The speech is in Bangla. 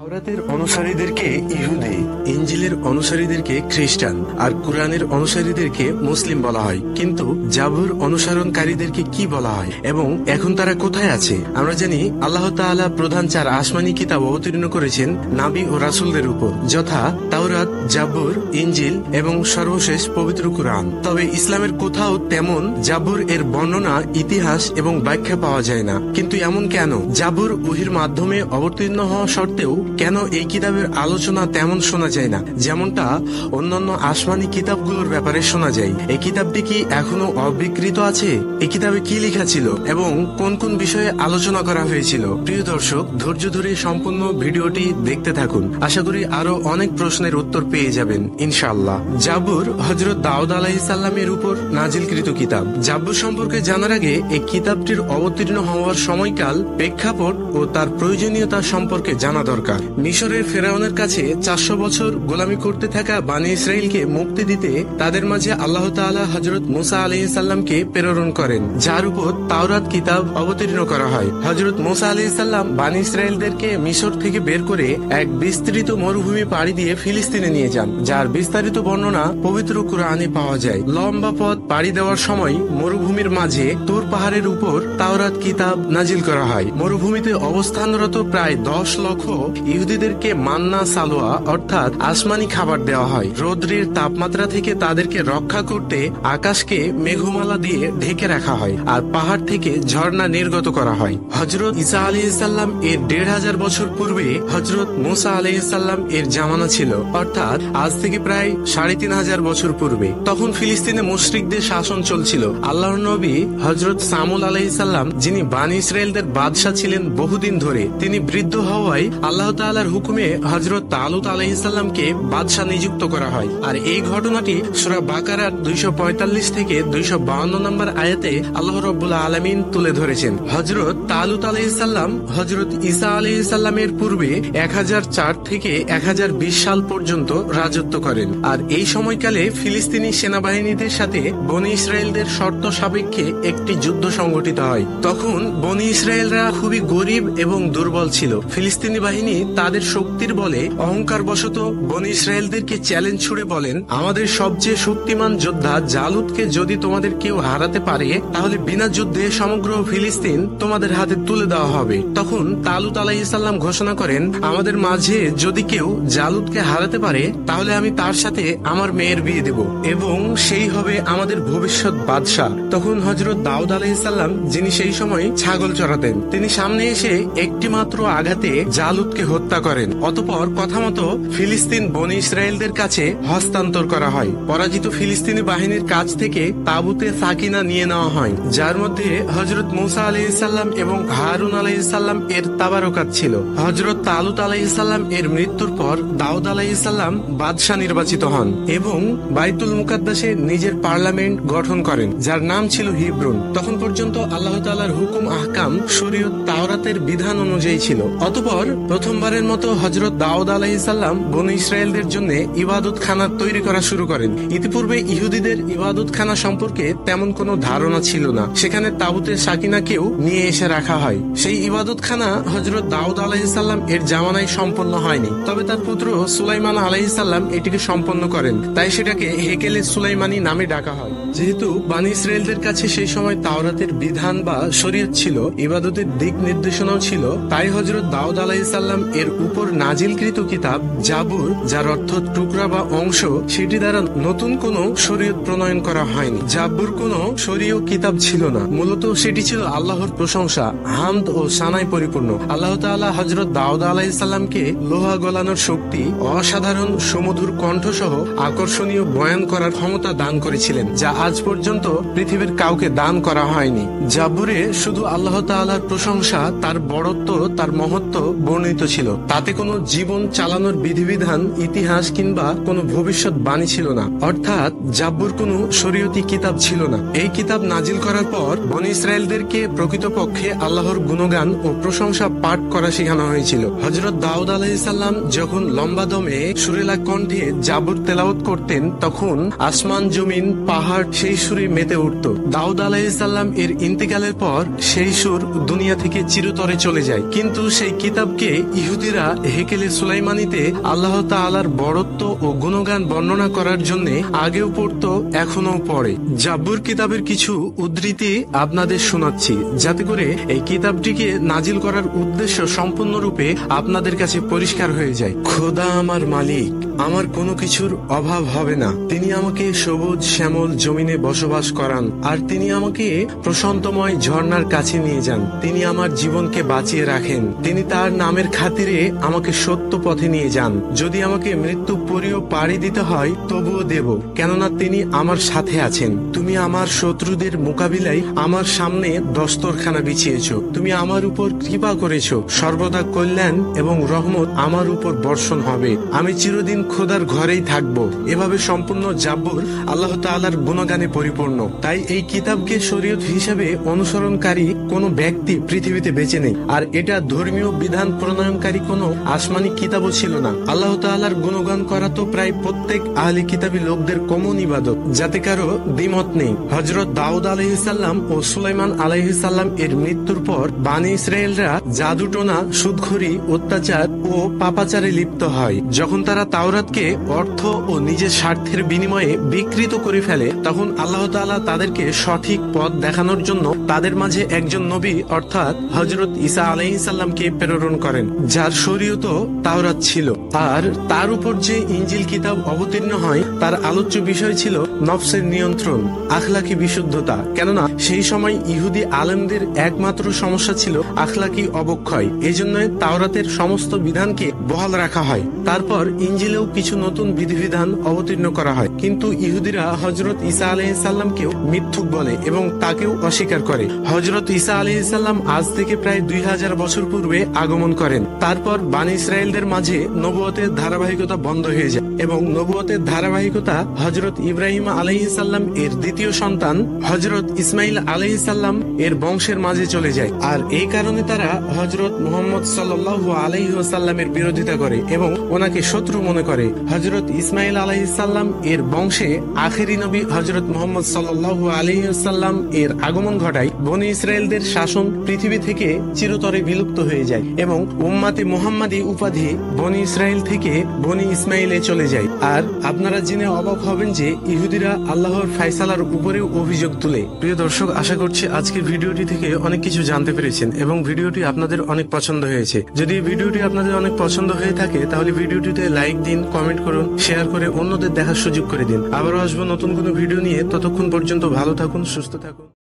তাওরাতের অনুসারীদেরকে ইহুদি, ইনজিলের অনুসারীদেরকে খ্রিস্টান আর কুরআনের অনুসারীদেরকে মুসলিম বলা হয়। কিন্তু জাবুর অনুসরণকারীদেরকে কি বলা হয় এবং এখন তারা কোথায় আছে? আমরা জানি আল্লাহ তাআলা প্রধান 4 আসমানি কিতাব অবতীর্ণ করেছেন নবী ও রাসূলদের উপর, যথা তাওরাত, জাবুর, ইনজিল এবং সর্বশেষ পবিত্র কুরআন। তবে ইসলামের কোথাও তেমন জাবুর এর বর্ণনা, ইতিহাস এবং ব্যাখ্যা পাওয়া যায় না। কিন্তু এমন কেন? জাবুর ওহীর মাধ্যমে অবতীর্ণ হওয়া সত্ত্বেও কেন এই কিতাবের আলোচনা তেমন শোনা যায় না, যেমনটা অন্যান্য আসমানি কিতাবগুলোর ব্যাপারে শোনা যায়? এই কিতাবটি কি এখনো অবিকৃত আছে? এই কিতাবে কি লেখা ছিল এবং কোন কোন বিষয়ে আলোচনা করা হয়েছিল? প্রিয় দর্শক, ধৈর্য ধরে সম্পূর্ণ ভিডিওটি দেখতে থাকুন। আশা করি আরো অনেক প্রশ্নের উত্তর পেয়ে যাবেন ইনশাআল্লাহ। জাবুর হযরত দাউদ আলাইহিস সালামের উপর নাজিলকৃত কিতাব। জাবুর সম্পর্কে জানার আগে এই কিতাবটির অবতীর্ণ হওয়ার সময়কাল, প্রেক্ষাপট ও তার প্রয়োজনীয়তা সম্পর্কে জানা দরকার। মিশরের ফেরাউনের কাছে 400 বছর গোলামি করতে থাকা বানি ইসরাইলকে মুক্তি দিতে তাদের মাঝে আল্লাহ তাআলা হযরত মুসা আলাইহিস সালামকে প্রেরণ করেন, যার উপর তাওরাত কিতাব অবতীর্ণ করা হয়। হযরত মুসা আলাইহিস সালাম বানি ইসরাইলদেরকে মিশর থেকে বের করে এক বিস্তৃত মরুভূমি পাড়ি দিয়ে ফিলিস্তিনে নিয়ে যান, যার বিস্তারিত বর্ণনা পবিত্র কুরআনে পাওয়া যায়। লম্বা পথ পাড়ি দেওয়ার সময় মরুভূমির মাঝে তুর পাহাড়ের উপর তাওরাত কিতাব নাজিল করা হয়। মরুভূমিতে অবস্থানরত প্রায় 10 লক্ষ ইহুদিদেরকে মান্না সালোয়া অর্থাৎ আসমানি খাবার দেওয়া হয়। রৌদ্রের তাপমাত্রা থেকে তাদেরকে রক্ষা করতে আকাশকে মেঘমালা দিয়ে ঢেকে রাখা হয় আর পাহাড় থেকে ঝর্ণা নির্গত করা হয়। হযরত ঈসা আলাইহিস সালাম এর 1500 বছর পূর্বে হযরত মুসা আলাইহিস সালাম এর জামানা ছিল, অর্থাৎ আজ থেকে প্রায় 3500 বছর পূর্বে। তখন ফিলিস্তিনে মুশরিকদের শাসন চলছিল। আল্লাহর নবী হযরত সামুল আলাইহিস সালাম, যিনি বানি ইসরাইলদের বাদশা ছিলেন বহুদিন ধরে, তিনি বৃদ্ধ হওয়ায় আল্লাহ তাআলার হুকুমে হযরত তালুত আলাইহিস সালামকে বাদশা নিযুক্ত করা হয়। আর এই ঘটনাটি সূরা বাকারার 245 থেকে 252 নম্বর আয়াতে আল্লাহ রাব্বুল আলামিন তুলে ধরেছেন। হযরত তালুত আলাইহিস সালাম হযরত ঈসা আলাইহিস সালামের পূর্বে 1004 থেকে 1020 সাল পর্যন্ত রাজত্ব করেন। আর এই সময়কালে ফিলিস্তিনি সেনাবাহিনীদের সাথে বনি ইসরাইলদের শর্ত সাপেক্ষে একটি যুদ্ধ সংগঠিত হয়। তখন বনি ইসরাইলরা খুবই গরিব এবং দুর্বল ছিল। ফিলিস্তিনি বাহিনী তাদের শক্তির বলে অহংকার বশত বনি ইসরাইলদেরকে চ্যালেঞ্জ ছুড়ে বলেন, আমাদের সবচেয়ে শক্তিমান যোদ্ধা জালুতকে যদি তোমাদের কেউ হারাতে পারে, তাহলে বিনা যুদ্ধে সমগ্র ফিলিস্তিন তোমাদের হাতে তুলে দেওয়া হবে। তখন তালুত আলাইহিস সালাম ঘোষণা করেন, আমাদের মাঝে যদি কেউ জালুতকে হারাতে পারে, তাহলে আমি তার সাথে আমার মেয়ের বিয়ে দেব এবং সেই হবে আমাদের ভবিষ্যৎ বাদশা। তখন হযরত দাউদ আলাইহিস সালাম, যিনি সেই সময় ছাগল চড়াতেন, তিনি সামনে এসে একটি মাত্র আঘাতে জালুতকে হত্যা করেন। অতঃপর কথা মতো ফিলিস্তিন বনি ইসরাইলদের কাছে হস্তান্তর করা হয়। পরাজিত ফিলিস্তিনি বাহিনীর কাছ থেকে তাবুতে সাকিনা নিয়ে নেওয়া হয়, যার মধ্যে হযরত মুসা আলাইহিস সালাম এবং হারুন আলাইহিস সালাম এর তাবারকাত ছিল। হযরত তালুত আলাইহিস সালাম এর মৃত্যুর পর দাউদ আলাইহিস সালাম বাদশা নির্বাচিত হন এবং বাইতুল মুকাদ্দাসে নিজের পার্লামেন্ট গঠন করেন, যার নাম ছিল হিব্রুন। তখন পর্যন্ত আল্লাহ তাআলার হুকুম, আহকাম, শরীয়ত তাওরাতের বিধান অনুযায়ী ছিল। অতঃপর প্রথমবারের মতো হযরত দাউদ আলাইহিস সালাম বনি ইসরাইলদের জন্য ইবাদতখানা তৈরি করা শুরু করেন। ইতিপূর্বে ইহুদিদের ইবাদতখানা সম্পর্কে তেমন কোনো ধারণা ছিল না। সেখানে তাবুতে সাকিনাকেও নিয়ে এসে রাখা হয়। সেই ইবাদতখানা হযরত দাউদ আলাইহিস সালাম এর জামানায় সম্পন্ন হয়নি, তবে তার পুত্র সুলাইমান আলাইহিস সালাম এটিকে সম্পন্ন করেন। তাই সেটাকে হেকেলে সুলাইমানি নামে ডাকা হয়। যেহেতু বানি ইসরাইলদের কাছে সেই সময় তাওরাতের বিধান বা শরীয়ত ছিল, ইবাদতের দিক নির্দেশনাও ছিল, তাই হযরত দাউদ আলাইহিস সালাম এর উপর নাজিলকৃত কিতাব জাবুর, যার অর্থ টুকরা বা অংশ, সেটি দ্বারা নতুন কোনো শরীয়ত প্রণয়ন করা হয়নি। জাবুর কোনো শরীয় কিতাব ছিল না, মূলত সেটি ছিল আল্লাহর প্রশংসা, হামদ ও সানায় পরিপূর্ণ। আল্লাহ তাআলা হযরত দাউদ আলাইহিস সালামকে লোহা গলানোর শক্তি, অসাধারণ সুমধুর কণ্ঠ সহ আকর্ষণীয় বয়ান করার ক্ষমতা দান করেছিলেন, যা আজ পর্যন্ত পৃথিবীর কাউকে দান করা হয়নি। জাবুরে শুধু আল্লাহ তাআলার প্রশংসা, তার বড়ত্ব, তার মহত্ব বর্ণিত ছিল। তাতে কোনো জীবন চালানোর বিধিবিধান, ইতিহাস কিংবা কোনো ভবিষ্যৎ বাণী ছিল না, অর্থাৎ জাবুর কোনো শরীয়তি কিতাব ছিল না। এই কিতাব নাজিল করার পর বনি ইসরাইলদেরকে প্রকৃতপক্ষে আল্লাহর গুণগান ও প্রশংসা পাঠ করা শেখানো হয়েছিল। হযরত দাউদ আলাইহিস সালাম যখন লম্বা দমে সুরেলা কণ্ঠে জাবুর তেলাওয়াত করতেন, তখন আসমান, জমিন, পাহাড় সেই সুরে মেতে উঠত। দাউদ আলাইহিস সালাম এর ইন্তেকালের পর সেই সুর দুনিয়া থেকে চিরতরে চলে যায়, কিন্তু সেই কিতাবকে ইহুদিরা হেকেলে সুলাইমানিতে আল্লাহ তাআলার বড়ত্ব ও গুণগান বর্ণনা করার জন্য আগেও পড়তো, এখনো পড়ে। জাব্বুর কিতাবের কিছু উদ্ধৃতি আপনাদের শোনাচ্ছি, যাতে করে এই কিতাবটিকে নাজিল করার উদ্দেশ্য সম্পূর্ণরূপে আপনাদের কাছে পরিষ্কার হয়ে যায়। খোদা আমার মালিক, আমার কোনো কিছুর অভাব হবে না। তিনি আমাকে সবুজ শ্যামল জমিনে বসবাস করান, আর তিনি আমাকে প্রশান্তময় ঝর্ণার কাছে নিয়ে যান। তিনি আমার জীবনকে বাঁচিয়ে রাখেন। তিনি তার নামের খাতিরে আমাকে সত্য পথে নিয়ে যান। যদি আমাকে মৃত্যু পরেও পাড়ি দিতে হয় তবুও দেব, কেননা তিনি আমার সাথে আছেন। তুমি আমার শত্রুদের মোকাবিলায় আমার সামনে দস্তরখানা বিছিয়েছ। তুমি আমার উপর কৃপা করেছ। সর্বদা কল্যাণ এবং রহমত আমার উপর বর্ষণ হবে। আমি চিরদিন খোদার ঘরেই থাকব। এভাবে সম্পূর্ণ জাব্বুর আল্লাহ তাআলার গুণগানে পরিপূর্ণ। তাই এই কিতাবকে শরীয়ত হিসেবে অনুসরণকারী কোনো ব্যক্তি পৃথিবীতে বেঁচে নেই, আর এটা ধর্মীয় বিধান প্রণয়নকারী কোনো আসমানি কিতাবও ছিল না। আল্লাহ তাআলার গুণগান করা তো প্রায় প্রত্যেক আহলে কিতাবী লোকদের কমন ইবাদত, যাতে কারো দ্বিমত নেই। হযরত দাউদ আলাইহিস সালাম ও সুলাইমান আলাইহিস সালাম এর মৃত্যুর পর বনী ইসরায়েলরা জাদুটোনা, সুদখোরি, অত্যাচার ও পাপাচারে লিপ্ত হয়। যখন তারা তাওরাতকে অর্থ ও নিজের স্বার্থের বিনিময়ে বিকৃত করে ফেলে, তখন আল্লাহ তাআলা তাদেরকে সঠিক পথ দেখানোর জন্য তাদের মাঝে একজন নবী অর্থাৎ হযরত ঈসা আলাইহিস সালামকে প্রেরণ করেন, যার শরীয়ত তাওরাত ছিল। আর তার উপর যে ইনজিল কিতাব অবতীর্ণ হয় তার আলোচ্য বিষয় ছিল নফসের নিয়ন্ত্রণ, আখলাকি বিশুদ্ধতা। কেননা সেই সময় ইহুদি আলেমদের একমাত্র সমস্যা ছিল আখলাকি অবক্ষয়। এজন্য তাওরাতের সমস্ত বিধানকে বহাল রাখা হয়। তারপর ইনজিলেও কিছু নতুন বিধিবিধান অবতীর্ণ করা হয়, কিন্তু ইহুদিরা হযরত ঈসা আলাইহিস সালামকেও মিথ্যুক বলে এবং তাকেও অস্বীকার করে। হযরত ঈসা আলাইহিস সালাম আজ থেকে প্রায় 2000 বছর পূর্বে আগমন করেন। তারপর বনী ইসরায়েলদের মাঝে নবুয়তের ধারাবাহিকতা বন্ধ হয়ে যায় এবং নবুয়তের ধারাবাহিকতা হযরত ইব্রাহিম আলাইহিস সালাম এর দ্বিতীয় সন্তান হযরত ইসমাইল আলাইহিস সালাম এর বংশের মাঝে চলে যায়। আর এই কারণে তারা হযরত মুহাম্মদ সাল্লাল্লাহু আলাইহি ওয়াসাল্লামের বিরোধিতা করে এবং ওনাকে শত্রু মনে করে। হযরত ইসমাইল আলাইহিস সালাম এর বংশে আখেরি নবী হযরত মুহাম্মদ সাল্লাল্লাহু আলাইহি ওয়াসাল্লাম এর আগমন ঘটায় বনী ইসরায়েলদের শাসন পৃথিবী থেকে চিরতরে বিলুপ্ত হয়ে যায় এবং উম্মাতে মুহাম্মাদি উপাধি বনী ইসরায়েল থেকে বনী ইসমাইলে চলে যায়। আর আপনারা জেনে অবাক হবেন যে ইহুদিরা আল্লাহর ফায়সালার উপরেও অভিযোগ তুলে। প্রিয় দর্শক, আশা করছি আজকের ভিডিওটি থেকে অনেক কিছু জানতে পেরেছেন এবং ভিডিওটি আপনাদের অনেক পছন্দ হয়েছে। যদি ভিডিওটি আপনাদের অনেক পছন্দ হয়ে থাকে তাহলে ভিডিওটিতে লাইক দিন, কমেন্ট করুন, শেয়ার করে অন্যদের দেখার সুযোগ করে দিন। আবারও আসবো নতুন কোনো ভিডিও নিয়ে। ততক্ষণ পর্যন্ত ভালো থাকুন, সুস্থ থাকুন।